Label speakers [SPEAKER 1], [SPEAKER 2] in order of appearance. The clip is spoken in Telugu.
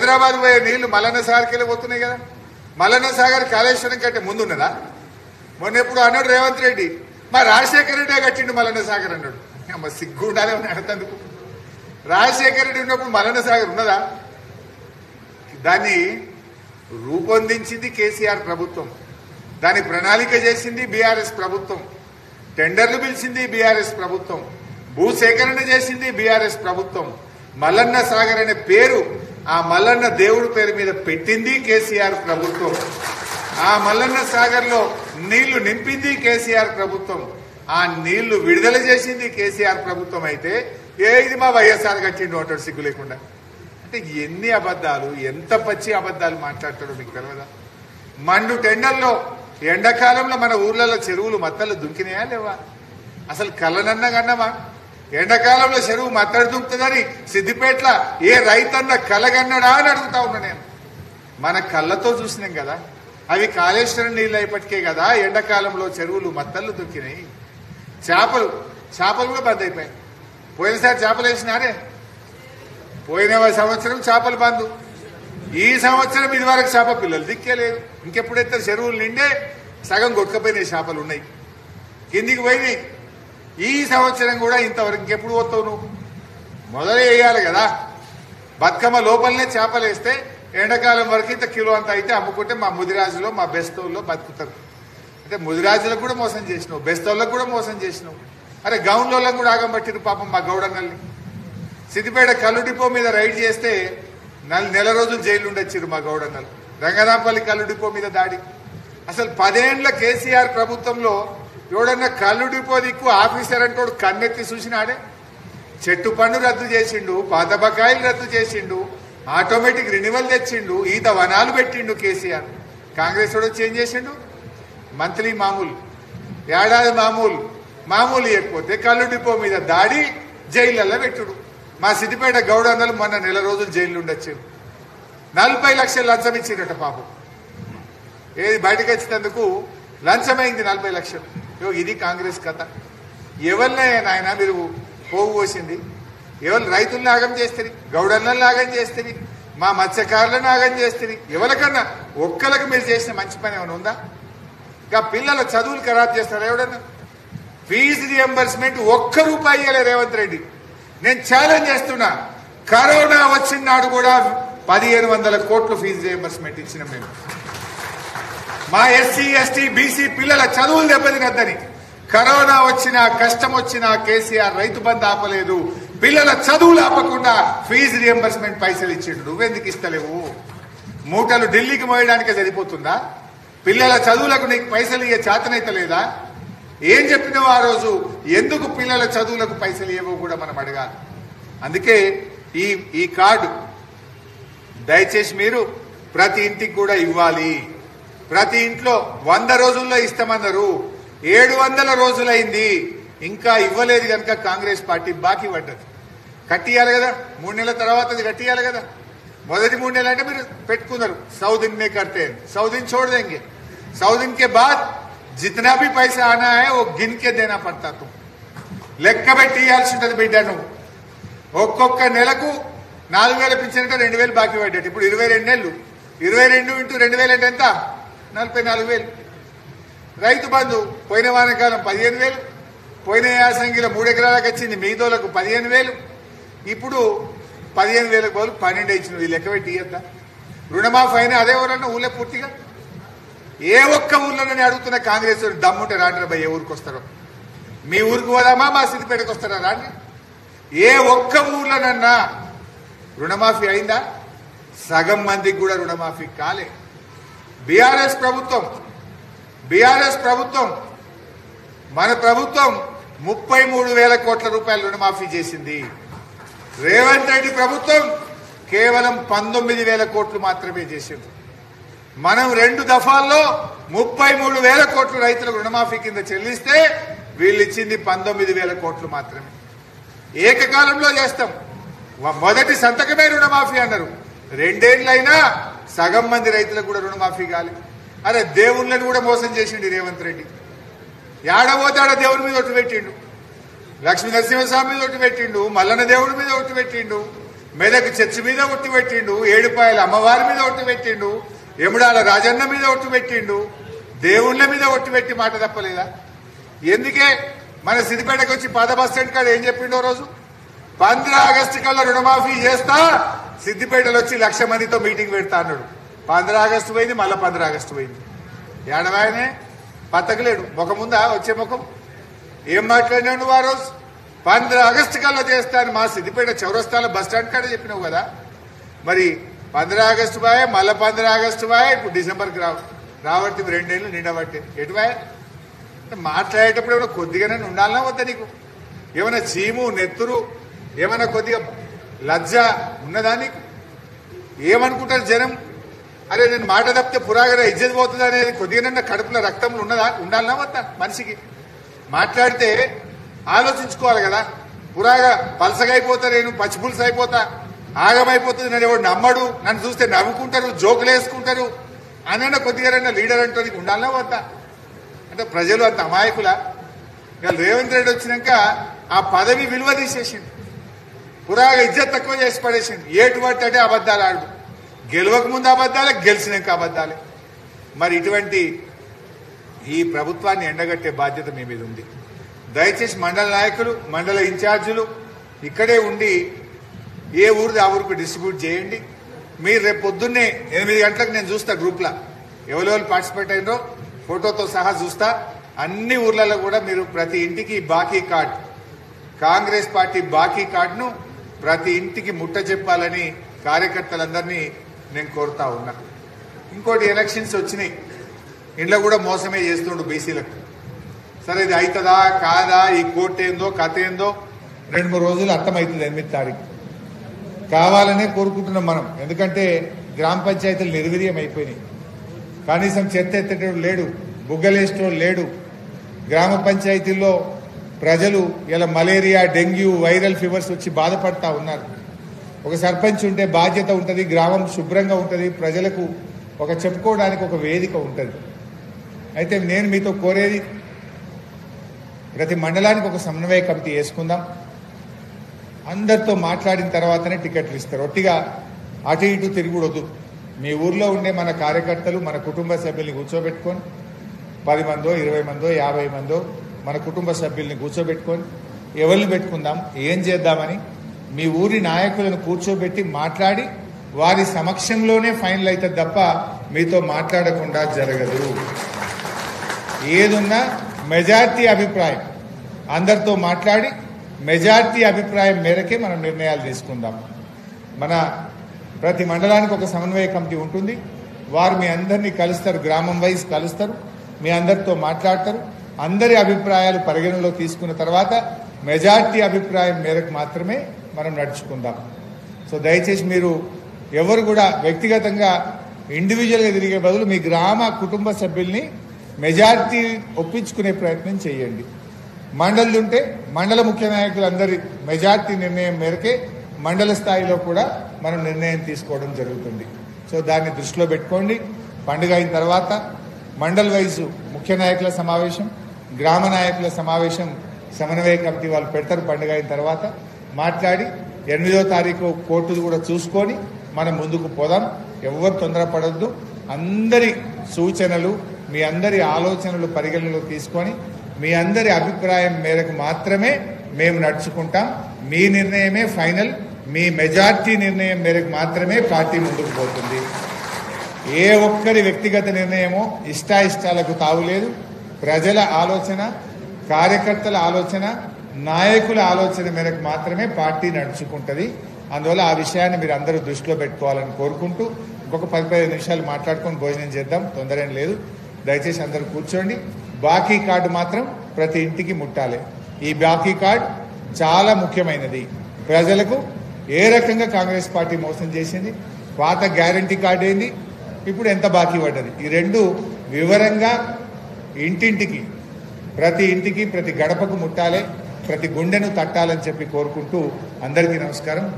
[SPEAKER 1] హైదరాబాద్ పోయే నీళ్లు మల్లన్న సాగర్కి పోతున్నాయి కదా. మల్లన్న సాగర్ కాళేశ్వరం కంటే ముందున్నదా? మొన్న ఎప్పుడు అన్నాడు రేవంత్ రెడ్డి, మా రాజశేఖర రెడ్డి కట్టిండు మల్లన్న సాగర్ అన్నాడు. సిగ్గు ఉండాలి అడతందుకు. రాజశేఖర రెడ్డి ఉన్నప్పుడు మల్లన్న సాగర్ ఉన్నదా? దాన్ని రూపొందించింది కేసీఆర్ ప్రభుత్వం, దాని ప్రణాళిక చేసింది బీఆర్ఎస్ ప్రభుత్వం, టెండర్లు పిలిచింది బీఆర్ఎస్ ప్రభుత్వం, భూసేకరణ చేసింది బీఆర్ఎస్ ప్రభుత్వం. మల్లన్న సాగర్ అనే పేరు ఆ మల్లన్న దేవుడు పేరు మీద పెట్టింది కేసీఆర్ ప్రభుత్వం. ఆ మల్లన్న సాగర్ లో నీళ్లు నింపింది కేసీఆర్ ప్రభుత్వం. ఆ నీళ్లు విడుదల చేసింది కేసీఆర్ ప్రభుత్వం. అయితే ఇది మా వైఎస్ఆర్ కట్టిండు అంటాడు సిగ్గు లేకుండా. అంటే ఎన్ని అబద్ధాలు, ఎంత పచ్చి అబద్ధాలు మాట్లాడతాడో మీకు తెలియదా? మండు టెండర్లో ఎండాకాలంలో మన ఊర్లలో చెరువులు మత్తలు దుంకినాయా లేవా? అసలు కళ్ళనన్నా కన్నమా? ఎండాకాలంలో చెరువు మత్తడి దుంకుతుందని సిద్దిపేటలో ఏ రైతన్న కలగన్నడా అని అడుగుతా ఉన్నా నేను. మన కళ్ళతో చూసినాం కదా, అవి కాళేశ్వరం నీళ్ళు అయిపటికే కదా ఎండాకాలంలో చెరువులు మత్తళ్ళు దుంకినాయి. చేపలు కూడా బంద్ అయిపోయాయి. పోయినసారి చేపలు వేసినారే, పోయిన సంవత్సరం చేపలు బంద్. ఈ సంవత్సరం ఇది వరకు చేప పిల్లలు దిక్కేలేదు. ఇంకెప్పుడైతే చెరువులు నిండే సగం కొట్టుకపోయినాయి, చేపలు ఉన్నాయి కిందికి పోయినాయి. ఈ సంవత్సరం కూడా ఇంతవరకు ఇంకెప్పుడు పోతావు నువ్వు? మొదలే వేయాలి కదా. బతుకమ్మ లోపలనే చేపలు వేస్తే ఎండాకాలం వరకు ఇంత కిలో అంత అయితే అమ్ముకుంటే మా ముదిరాజులో మా బెస్తోల్లో బతుకుతారు. అంటే ముదిరాజులకు కూడా మోసం చేసినావు, బెస్తోళ్ళకు కూడా మోసం చేసినావు. అరే గౌన్లోళ్ళకు కూడా ఆగం పట్టిరు పాపం మా గౌడన్నల్ని. సిద్దిపేట కల్లు డిపో మీద రైడ్ చేస్తే నెల రోజులు జైలు ఉండొచ్చిరు మా గౌడన్నలు. రంగనాపల్లి కల్లు డిపో మీద దాడి. అసలు 10 ఏళ్ల కేసీఆర్ ప్రభుత్వంలో ఎవడన్నా కల్లు డిపో దిక్కు ఆఫీసర్ అంటే కన్నెత్తి చూసినాడే. చెట్టు పన్ను రద్దు చేసిండు, పాత బకాయిలు రద్దు చేసిండు, ఆటోమేటిక్ రెన్యువల్ తెచ్చిండు, ఈత వనాలు పెట్టిండు కేసీఆర్. కాంగ్రెస్ వాడు వచ్చి ఏం చేసిండు? మంత్లీ మామూలు, ఏడాది మామూలు ఇవ్వకపోతే కల్లు డిపో మీద దాడి, జైళ్లలో పెట్టుడు. మా సిద్దిపేట గౌడన్నలు మొన్న నెల రోజులు జైలు ఉండొచ్చారు. 40 లక్షలు లంచం ఇచ్చిండట పాపం. ఏది బయటకు వచ్చినందుకు లంచమైంది 40 లక్షలు. ఇది కాంగ్రెస్ కథ. ఎవరినే నాయన మీరు పోగు పోసింది? ఎవరు రైతులను ఆగం చేస్తుంది, గౌడన్నలను ఆగం చేస్తుంది, మా మత్స్యకారులను ఆగం చేస్తుంది. ఎవరికన్నా ఒక్కరికి మీరు చేసిన మంచి పని ఏమైనా ఉందా? ఇంకా పిల్లల చదువులు ఖరాబ్ చేస్తారా ఎవడన్నా? ఫీజు రియంబర్స్మెంట్ ₹1 ఇయ్యలే రేవంత్ రెడ్డి. నేను ఛాలెంజ్ చేస్తున్నా, కరోనా వచ్చిన నాడు కూడా 1500 కోట్లు ఫీజు రియంబర్స్మెంట్ ఇచ్చిన మేము. మా ఎస్సీ ఎస్టీ బీసీ పిల్లల చదువులు దెబ్బతినద్దని. కరోనా వచ్చినా కష్టం వచ్చినా కేసీఆర్ రైతు బంధు ఆపలేదు, పిల్లల చదువులు ఆపకుండా ఫీజు రియంబర్స్మెంట్ పైసలు ఇచ్చిండు. నువ్వెందుకు ఇస్తలేవు? మూటలు ఢిల్లీకి మోయడానికే సరిపోతుందా? పిల్లల చదువులకు నీకు పైసలు ఇయ్యే చేతనైతే లేదా? ఏం చెప్పినావు ఆ రోజు? ఎందుకు పిల్లల చదువులకు పైసలు ఇవ్వవు కూడా మనం అడగాలి. అందుకే ఈ కార్డు దయచేసి మీరు ప్రతి ఇంటికి కూడా ఇవ్వాలి. ప్రతి ఇంట్లో 100 రోజుల్లో ఇస్తామన్నారు, 700 రోజులైంది, ఇంకా ఇవ్వలేదు కనుక కాంగ్రెస్ పార్టీ బాకీ పడ్డది. కట్టియాలి కదా, 3 నెలల తర్వాత అది కట్టియాలి కదా. మొదటి 3 నెలలు అంటే మీరు పెట్టుకున్నారు, 100 दिन में करते हैं, 100 दिन छोड़ देंगे, 100 दिन के बाद जितना भी पैसा आना है वो गिन के देना पड़ता. तुम లెక్క పెట్టి ఇవ్వాల్సి ఉంటుంది బిడ్డ. నువ్వు ఒక్కొక్క నెలకు 4000 పింఛన్ అంటే 2000 బాకీ పడ్డట్టు. ఇప్పుడు 22 నెలలు, 22 × 2000 అంటే ఎంత? 44,000. రైతు బంధు పోయిన వానకాలం 15,000, పోయిన యాసంగిలో 3 ఎకరాలకు వచ్చింది, మిగతాలకు 15,000. ఇప్పుడు 15,000 బదులు 12 ఇచ్చినవి. ఈ లెక్క పెట్టి ఇయ్యద్దా? రుణమాఫీ అయినా అదే ఊరన్నా ఊళ్ళో పూర్తిగా. ఏ ఒక్క ఊర్లోనే అడుగుతున్న కాంగ్రెస్ దమ్ముంటే రాండి భయ, ఏ ఊరికి వస్తారో. మీ ఊరికి పోదామా, మా సిద్దిపేటకు వస్తారా రాండి. ఏ ఒక్క ఊర్లోనన్నా రుణమాఫీ అయిందా? సగం మందికి కూడా రుణమాఫీ కాలే. బీఆర్ఎస్ ప్రభుత్వం మన ప్రభుత్వం 33,000 కోట్ల రూపాయల రుణమాఫీ చేసింది. రేవంత్ రెడ్డి ప్రభుత్వం కేవలం 19,000 కోట్లు మాత్రమే చేసింది. మనం 2 దఫాల్లో 33,000 కోట్లు రైతులకు రుణమాఫీ కింద చెల్లిస్తే వీళ్ళు ఇచ్చింది 19,000 కోట్లు మాత్రమే. ఏకకాలంలో చేస్తాం. మొదటి సంతకమే రుణమాఫీ అన్నారు. 2 ఏళ్లైనా సగం మంది రైతులకు కూడా రుణమాఫీ కాలి. అరే దేవుళ్ళని కూడా మోసం చేసిండు రేవంత్ రెడ్డి. ఏడబోతే ఆడ దేవుడి మీద ఒట్టు పెట్టిండు, లక్ష్మీ నరసింహస్వామి మీద ఒట్టు పెట్టిండు, మల్లన్న దేవుడి మీద ఒట్టు పెట్టిండు, మెదక్ చర్చి మీద ఒట్టు పెట్టిండు, ఏడుపాయల అమ్మవారి మీద ఒట్టు పెట్టిండు, ఎముడాల రాజన్న మీద ఒట్టు పెట్టిండు, దేవుళ్ళ మీద ఒట్టు పెట్టి మాట తప్పలేదా? ఎందుకే మన సిద్దిపేటకు వచ్చి పాత బస్ స్టాండ్ కాడ ఏం చెప్పిండో రోజు 15 ఆగస్టు కల్లా రుణమాఫీ చేస్తా, సిద్దిపేటలో వచ్చి 1,00,000 మందితో మీటింగ్ పెడతా అన్నాడు. 15 ఆగస్టు పోయింది, మళ్ళీ 15 ఆగస్టు పోయింది. ఏడవాయనే పత్తకలేడు, ముఖం ఉందా వచ్చే ముఖం? ఏం మాట్లాడినావు నువ్వు ఆ రోజు? 15 ఆగస్టు కల్లా చేస్తాను మా సిద్దిపేట చౌరస్తాలో బస్ స్టాండ్ కాడ చెప్పినావు కదా. మరి 15 ఆగస్టు బాయ్, మళ్ళీ 15 ఆగస్టు బాయ్, ఇప్పుడు డిసెంబర్కి రావట్టి 2 ఏళ్ళు నిండబట్టే. ఎటు బాయ్ మాట్లాడేటప్పుడు ఏమైనా కొద్దిగానే ఉండాలన్నా వద్దా నీకు? ఏమైనా చీము నెత్తురు ఏమైనా కొద్దిగా లజ్జ ఉన్నదా నీకు? ఏమనుకుంటారు జనం? అరే నేను మాట తప్పితే పురాగా ఇజ్జత్ పోతుంది అనేది కొద్దిగానన్నా కడుపులో రక్తంలో ఉండాలన్నా వద్దా? మనిషికి మాట్లాడితే ఆలోచించుకోవాలి కదా. పురాగా పలసగా అయిపోతా, నేను పచ్చిపులుసు అయిపోతా, ఆగమైపోతుంది, నన్ను ఎవరు నమ్మడు, నన్ను చూస్తే నవ్వుకుంటారు, జోకులు వేసుకుంటారు అనన్నా కొద్దిగా లీడర్ అంటే ఉండాలన్నా వద్దా? అంటే ప్రజలు అంత అమాయకులా? ఇవాళ రేవంత్ రెడ్డి వచ్చినాక ఆ పదవి విలువ తీసేసిండు, పురాగా ఇజ్జత్ తక్కువ చేసి పడేసిండు. ఏటువంటి అంటే అబద్దాలు ఆడు, గెలవక ముందు అబద్దాలే, గెలిచినాక అబద్దాలే. మరి ఇటువంటి ఈ ప్రభుత్వాన్ని ఎండగట్టే బాధ్యత మీ మీద ఉంది. దయచేసి మండల నాయకులు, మండల ఇన్ఛార్జీలు ఇక్కడే ఉండి ఏ ఊరిది ఆ ఊరికి డిస్ట్రిబ్యూట్ చేయండి. మీరు రేపు పొద్దున్నే 8 గంటలకు నేను చూస్తా గ్రూప్లో ఎవరెవరు పార్టిసిపేట్ అయినో ఫోటోతో సహా చూస్తా. అన్ని ఊర్లలో కూడా మీరు ప్రతి ఇంటికి బాకీ కార్డు, కాంగ్రెస్ పార్టీ బాకీ కార్డును ప్రతి ఇంటికి ముట్ట చెప్పాలని కార్యకర్తలందరినీ నేను కోరుతా ఉన్నా. ఇంకోటి ఎలక్షన్స్ వచ్చినాయి, ఇంట్లో కూడా మోసమే చేస్తుండు బీసీలకు. సరే ఇది అవుతుందా కాదా, ఈ కోర్టు ఏందో కథ ఏందో 2-3 రోజులు అర్థమవుతుంది. 8 తారీఖు కావాలనే కోరుకుంటున్నాం మనం. ఎందుకంటే గ్రామ పంచాయతీలు నిర్వీర్యం అయిపోయినాయి. కనీసం చెత్త ఎత్తేటోడు లేడు, బుగ్గలేసేటోడు లేడు. గ్రామ పంచాయతీల్లో ప్రజలు ఇలా మలేరియా, డెంగ్యూ, వైరల్ ఫీవర్స్ వచ్చి బాధపడతా ఉన్నారు. ఒక సర్పంచ్ ఉంటే బాధ్యత ఉంటుంది, గ్రామం శుభ్రంగా ఉంటుంది, ప్రజలకు ఒక చెప్పుకోవడానికి ఒక వేదిక ఉంటుంది. అయితే నేను మీతో కోరేది, ప్రతి మండలానికి ఒక సమన్వయ కమిటీ వేసుకుందాం. అందరితో మాట్లాడిన తర్వాతనే టికెట్లు ఇస్తారు. ఒట్టిగా అటు ఇటు తిరుగుడొద్దు. మీ ఊర్లో ఉండే మన కార్యకర్తలు, మన కుటుంబ సభ్యుల్ని కూర్చోబెట్టుకొని 10 మందో 20 మందో 50 మందో మన కుటుంబ సభ్యుల్ని కూర్చోబెట్టుకొని ఎవరిని పెట్టుకుందాం, ఏం చేద్దామని మీ ఊరి నాయకులను కూర్చోబెట్టి మాట్లాడి వారి సమక్షంలోనే ఫైనల్ అవుతుంది తప్ప మీతో మాట్లాడకుండా జరగదు. ఏదున్నా మెజార్టీ అభిప్రాయం, అందరితో మాట్లాడి మెజార్టీ అభిప్రాయం మేరకే మనం నిర్ణయాలు తీసుకుందాం. మన ప్రతి మండలానికి ఒక సమన్వయ కమిటీ ఉంటుంది. వారు మీ అందరినీ కలుస్తారు, గ్రామం వైజ్ కలుస్తారు, మీ అందరితో మాట్లాడతారు. అందరి అభిప్రాయాలు పరిగణనలో తీసుకున్న తర్వాత మెజార్టీ అభిప్రాయం మేరకు మాత్రమే మనం నడుచుకుందాం. సో దయచేసి మీరు ఎవరు కూడా వ్యక్తిగతంగా ఇండివిజువల్గా తిరిగే బదులు మీ గ్రామ కుటుంబ సభ్యుల్ని మెజార్టీ ఒప్పించుకునే ప్రయత్నం చేయండి. మండలి ఉంటే మండల ముఖ్య నాయకులందరి మెజార్టీ నిర్ణయం మేరకే మండల స్థాయిలో కూడా మనం నిర్ణయం తీసుకోవడం జరుగుతుంది. సో దాన్ని దృష్టిలో పెట్టుకోండి. పండుగ అయిన తర్వాత మండల్ వైజు ముఖ్య నాయకుల సమావేశం, గ్రామ నాయకుల సమావేశం సమన్వయ కమిటీ వాళ్ళు పెడతారు. పండుగ అయిన తర్వాత మాట్లాడి 8వ తారీఖు కోర్టులు కూడా చూసుకొని మనం ముందుకు పోదాం. ఎవరు తొందరపడద్దు. అందరి సూచనలు, మీ అందరి ఆలోచనలు పరిగణనలో తీసుకొని మీ అందరి అభిప్రాయం మేరకు మాత్రమే మేము నడుచుకుంటాం. మీ నిర్ణయమే ఫైనల్. మీ మెజార్టీ నిర్ణయం మేరకు మాత్రమే పార్టీ ముందుకు పోతుంది. ఏ ఒక్కరి వ్యక్తిగత నిర్ణయమో ఇష్టాయిష్టాలకు తావులేదు. ప్రజల ఆలోచన, కార్యకర్తల ఆలోచన, నాయకుల ఆలోచన మేరకు మాత్రమే పార్టీ నడుచుకుంటుంది. అందువల్ల ఆ విషయాన్ని మీరు అందరూ దృష్టిలో పెట్టుకోవాలని కోరుకుంటూ ఇంకొక 10-15 నిమిషాలు మాట్లాడుకొని భోజనం చేద్దాం. తొందర ఏం లేదు. దయచేసి అందరూ కూర్చోండి. బాకీ కార్డు మాత్రం ప్రతి ఇంటికి ముట్టాలి. ఈ బాకీ కార్డు చాలా ముఖ్యమైనది. ప్రజలకు ఏ రకంగా కాంగ్రెస్ పార్టీ మోసం చేసింది, పాత గ్యారంటీ కార్డు ఏంది, ఇప్పుడు ఎంత బాకీ పడ్డది, ఈ రెండు వివరంగా ఇంటింటికి, ప్రతి ఇంటికి, ప్రతి గడపకు ముట్టాలి, ప్రతి గుండెను తట్టాలని చెప్పి కోరుకుంటూ అందరికీ నమస్కారం.